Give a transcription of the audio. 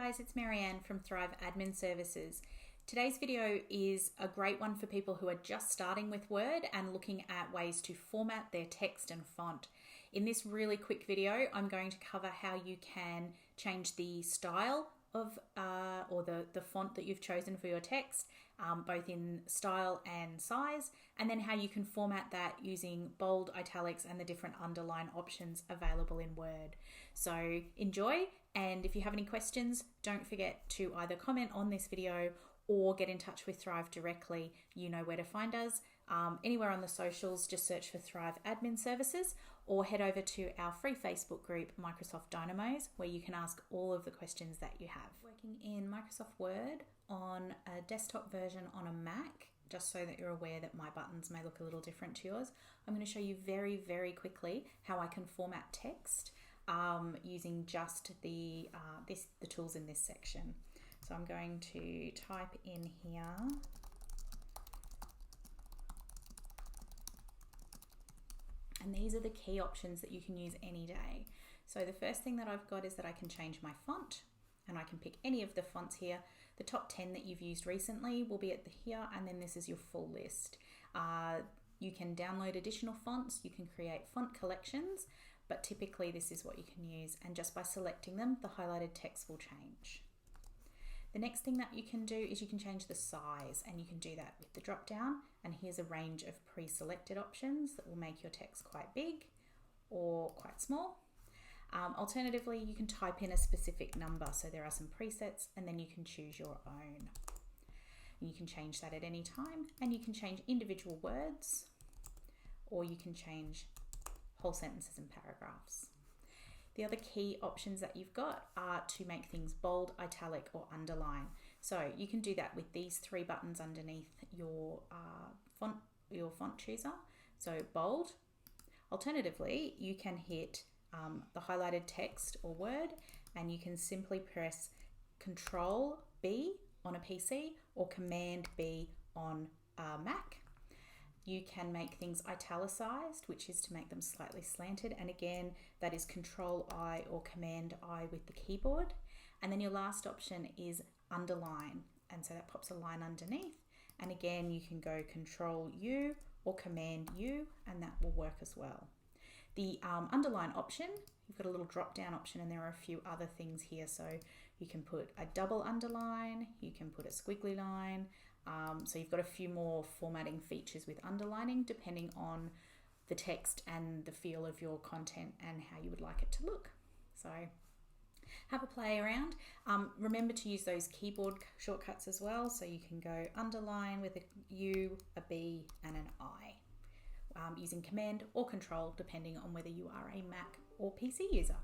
guys, it's Marianne from Thrive Admin Services. Today's video is a great one for people who are just starting with Word and looking at ways to format their text and font. In this really quick video, I'm going to cover how you can change the style of or the font that you've chosen for your text, both in style and size, and then how you can format that using bold, italics, and the different underline options available in Word. So enjoy, and if you have any questions, don't forget to either comment on this video or get in touch with Thrive directly. You know where to find us. Anywhere on the socials, just search for Thrive Admin Services or head over to our free Facebook group, Microsoft Dynamos, where you can ask all of the questions that you have. Working in Microsoft Word on a desktop version on a Mac, just so that you're aware that my buttons may look a little different to yours, I'm going to show you very, very quickly how I can format text using just the tools in this section. So I'm going to type in here and these are the key options that you can use any day. So the first thing that I've got is that I can change my font, and I can pick any of the fonts here. The top 10 that you've used recently will be here, and then this is your full list. You can download additional fonts, you can create font collections, but typically this is what you can use, and just by selecting them, the highlighted text will change. The next thing that you can do is you can change the size, and you can do that with the drop down, and here's a range of pre-selected options that will make your text quite big or quite small. Alternatively, you can type in a specific number, so there are some presets, and then you can choose your own. You can change that at any time, and you can change individual words, or you can change whole sentences and paragraphs. The other key options that you've got are to make things bold, italic, or underline. So you can do that with these three buttons underneath your font chooser. So bold. Alternatively, you can hit the highlighted text or word, and you can simply press Control B on a PC or Command B on a Mac. You can make things italicised, which is to make them slightly slanted. And again, that is Control I or Command I with the keyboard. And then your last option is underline. And so that pops a line underneath. And again, you can go Control U or Command U, and that will work as well. The underline option, you've got a little drop down option, and there are a few other things here. So you can put a double underline, you can put a squiggly line. So you've got a few more formatting features with underlining depending on the text and the feel of your content and how you would like it to look. So have a play around. Remember to use those keyboard shortcuts as well. So you can go underline with a U, a B, and an I, using Command or Control depending on whether you are a Mac or PC user.